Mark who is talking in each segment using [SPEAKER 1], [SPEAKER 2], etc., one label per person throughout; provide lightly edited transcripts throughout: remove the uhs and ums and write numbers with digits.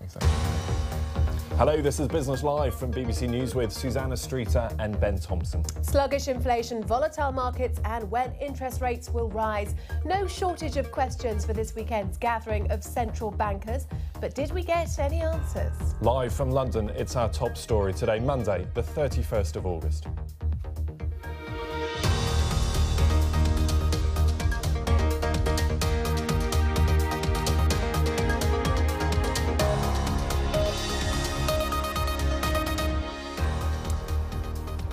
[SPEAKER 1] Exactly. Hello, this is Business Live from BBC News with Susannah Streeter and Ben Thompson.
[SPEAKER 2] Sluggish inflation, volatile markets and when interest rates will rise. No shortage of questions for this weekend's gathering of central bankers. But did we get any answers?
[SPEAKER 1] Live from London, it's our top story today, Monday, the 31st of August.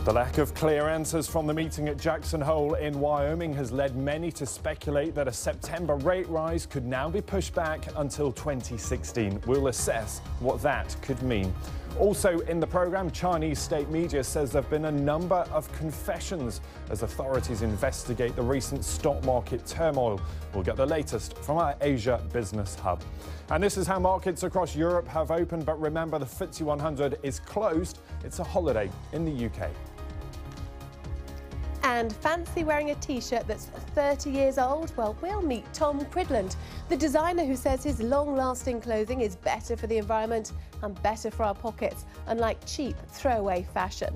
[SPEAKER 1] The lack of clear answers from the meeting at Jackson Hole in Wyoming has led many to speculate that a September rate rise could now be pushed back until 2016. We'll assess what that could mean. Also in the programme, Chinese state media says there have been a number of confessions as authorities investigate the recent stock market turmoil. We'll get the latest from our Asia Business Hub. And this is how markets across Europe have opened, but remember the FTSE 100 is closed. It's a holiday in the UK.
[SPEAKER 2] And fancy wearing a T-shirt that's 30 years old? Well, we'll meet Tom Cridland, the designer who says his long-lasting clothing is better for the environment and better for our pockets, unlike cheap throwaway fashion.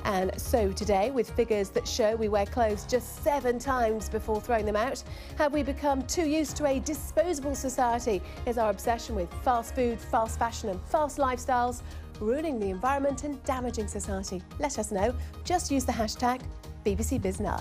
[SPEAKER 2] And so today, with figures that show we wear clothes just 7 times before throwing them out, have we become too used to a disposable society? Is our obsession with fast food, fast fashion and fast lifestyles ruining the environment and damaging society? Let us know. Just use the hashtag BBC Biz Live.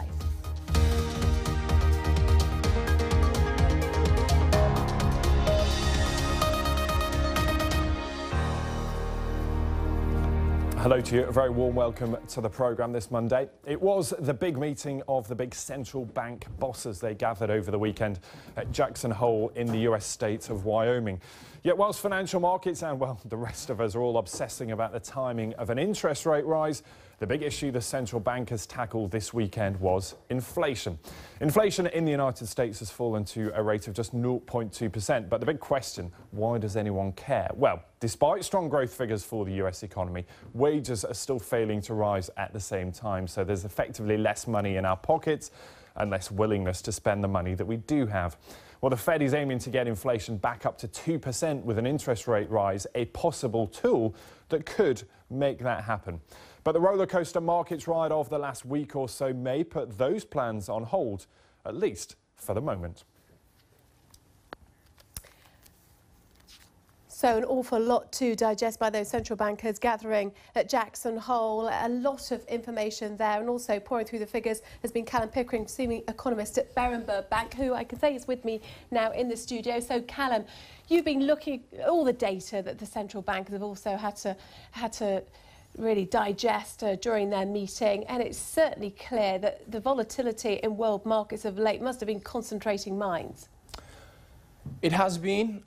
[SPEAKER 1] Hello to you, a very warm welcome to the programme this Monday. It was the big meeting of the big central bank bosses. They gathered over the weekend at Jackson Hole in the US state of Wyoming. Yet whilst financial markets and, well, the rest of us are all obsessing about the timing of an interest rate rise, the big issue the central bankers tackled this weekend was inflation. Inflation in the United States has fallen to a rate of just 0.2%. But the big question, why does anyone care? Well, despite strong growth figures for the US economy, wages are still failing to rise at the same time. So there's effectively less money in our pockets and less willingness to spend the money that we do have. Well, the Fed is aiming to get inflation back up to 2% with an interest rate rise, a possible tool that could make that happen. But the rollercoaster markets ride of the last week or so may put those plans on hold, at least for the moment.
[SPEAKER 2] So an awful lot to digest by those central bankers gathering at Jackson Hole. A lot of information there, and also pouring through the figures has been Callum Pickering, senior economist at Berenberg Bank, who I can say is with me now in the studio. So Callum, you've been looking at all the data that the central bankers have also had to really digest during their meeting, and it's certainly clear that the volatility in world markets of late must have been concentrating minds.
[SPEAKER 3] It has been.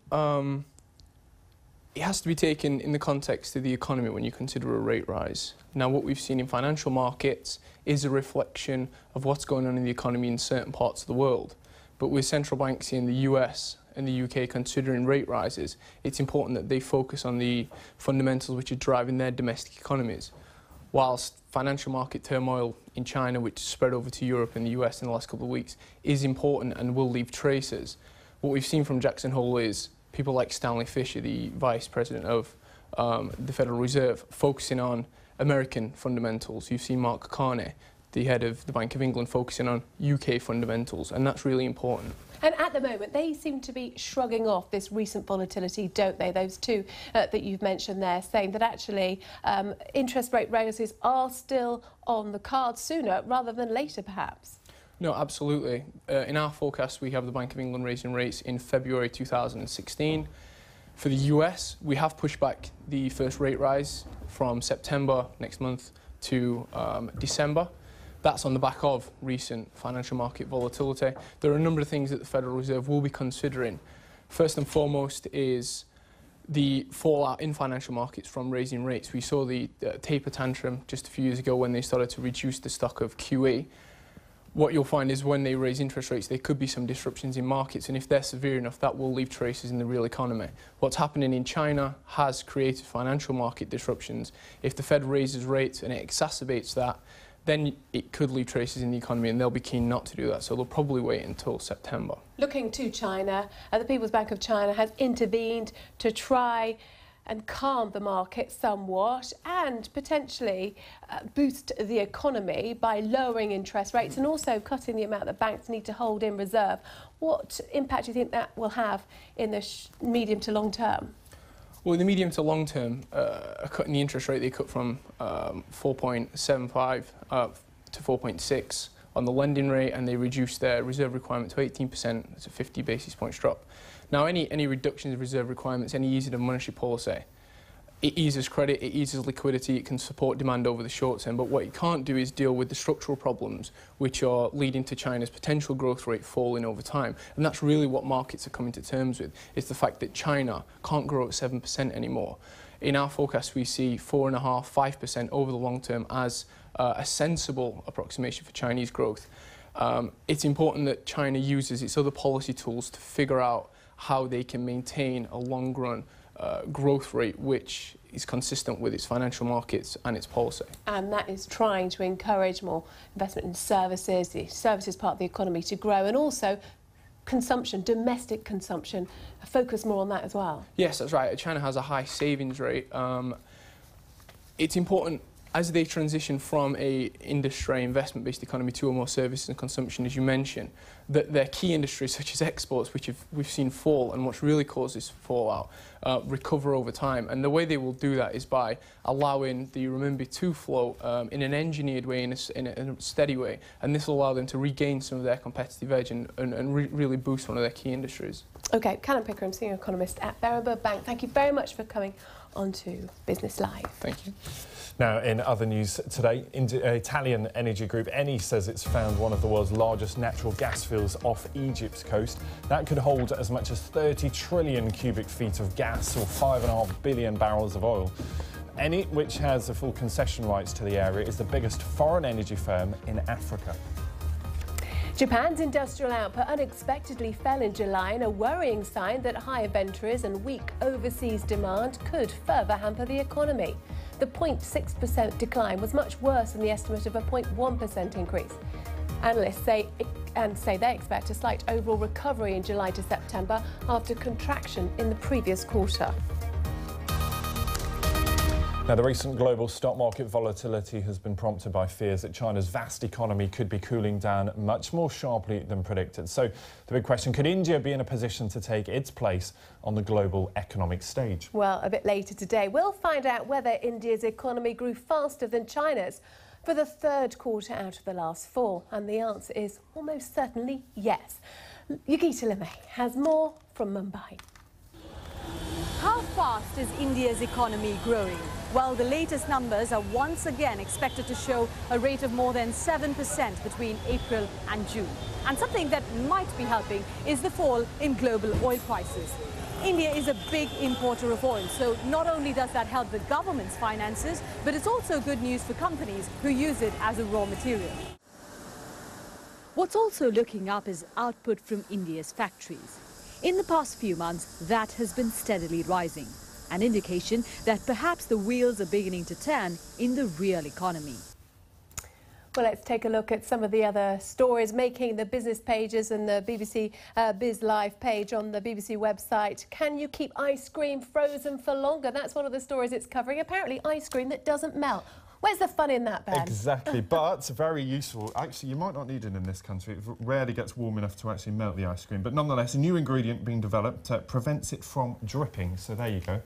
[SPEAKER 3] It has to be taken in the context of the economy when you consider a rate rise. Now, what we've seen in financial markets is a reflection of what's going on in the economy in certain parts of the world. But with central banks in the US and the UK considering rate rises, it's important that they focus on the fundamentals which are driving their domestic economies. Whilst financial market turmoil in China, which spread over to Europe and the US in the last couple of weeks, is important and will leave traces, what we've seen from Jackson Hole is people like Stanley Fischer, the Vice President of the Federal Reserve, focusing on American fundamentals. You've seen Mark Carney, the head of the Bank of England, focusing on UK fundamentals, and that's really important.
[SPEAKER 2] And at the moment, they seem to be shrugging off this recent volatility, don't they? Those two that you've mentioned there, saying that actually interest rate rises are still on the cards sooner rather than later, perhaps.
[SPEAKER 3] No, absolutely. In our forecast, we have the Bank of England raising rates in February 2016. For the US, we have pushed back the first rate rise from September next month to December. That's on the back of recent financial market volatility. There are a number of things that the Federal Reserve will be considering. First and foremost is the fallout in financial markets from raising rates. We saw the taper tantrum just a few years ago when they started to reduce the stock of QE. What you'll find is when they raise interest rates, there could be some disruptions in markets, and if they're severe enough, that will leave traces in the real economy. What's happening in China has created financial market disruptions. If the Fed raises rates and it exacerbates that, then it could leave traces in the economy, and they'll be keen not to do that, so they'll probably wait until September.
[SPEAKER 2] Looking to China, the People's Bank of China has intervened to try and calm the market somewhat and potentially boost the economy by lowering interest rates and also cutting the amount that banks need to hold in reserve. What impact do you think that will have in the medium to long term?
[SPEAKER 3] Well, in the medium to long term, a cut in the interest rate, they cut from 4.75 to 4.6 on the lending rate, and they reduced their reserve requirement to 18%. It's a 50 basis points drop. Now, any reductions in reserve requirements, any easing of monetary policy, it eases credit, it eases liquidity, it can support demand over the short term, but what it can't do is deal with the structural problems which are leading to China's potential growth rate falling over time. And that's really what markets are coming to terms with, is the fact that China can't grow at 7% anymore. In our forecast, we see 4.5%, 5% over the long term as a sensible approximation for Chinese growth. It's important that China uses its other policy tools to figure out how they can maintain a long-run growth rate which is consistent with its financial markets and its policy. And
[SPEAKER 2] that is trying to encourage more investment in services, the services part of the economy to grow, and also consumption, domestic consumption, focus more on that as well.
[SPEAKER 3] Yes, that's right. China has a high savings rate. It's important, as they transition from a industry investment-based economy to a more services and consumption, as you mentioned, that their key industries such as exports, which we've seen fall and what's really caused this fallout, recover over time. And the way they will do that is by allowing the renminbi to flow in an engineered way, in a steady way, and this will allow them to regain some of their competitive edge and really boost one of their key industries.
[SPEAKER 2] OK, Callum Pickering, Senior Economist at Berenberg Bank, thank you very much for coming on to Business Live.
[SPEAKER 3] Thank you.
[SPEAKER 1] Now, in other news today, Italian energy group Eni says it's found one of the world's largest natural gas fields off Egypt's coast. That could hold as much as 30 trillion cubic feet of gas or 5.5 billion barrels of oil. Eni, which has the full concession rights to the area, is the biggest foreign energy firm in Africa.
[SPEAKER 2] Japan's industrial output unexpectedly fell in July in a worrying sign that high inventories and weak overseas demand could further hamper the economy. The 0.6% decline was much worse than the estimate of a 0.1% increase. Analysts say they expect a slight overall recovery in July to September after contraction in the previous quarter.
[SPEAKER 1] Now, the recent global stock market volatility has been prompted by fears that China's vast economy could be cooling down much more sharply than predicted. So the big question, could India be in a position to take its place on the global economic stage?
[SPEAKER 2] Well, a bit later today, we'll find out whether India's economy grew faster than China's for the third quarter out of the last four. And the answer is almost certainly yes. Yogita Lemay has more from Mumbai.
[SPEAKER 4] How fast is India's economy growing? Well, the latest numbers are once again expected to show a rate of more than 7% between April and June. And something that might be helping is the fall in global oil prices. India is a big importer of oil, so not only does that help the government's finances, but it's also good news for companies who use it as a raw material. What's also looking up is output from India's factories. In the past few months, that has been steadily rising, an indication that perhaps the wheels are beginning to turn in the real economy.
[SPEAKER 2] Well, let's take a look at some of the other stories making the business pages and the BBC Biz Live page on the BBC website. Can you keep ice cream frozen for longer? That's one of the stories it's covering. Apparently ice cream that doesn't melt. Where's the fun in that, Ben?
[SPEAKER 5] Exactly, but very useful. Actually, you might not need it in this country. It rarely gets warm enough to actually melt the ice cream. But nonetheless, a new ingredient being developed prevents it from dripping. So there you go.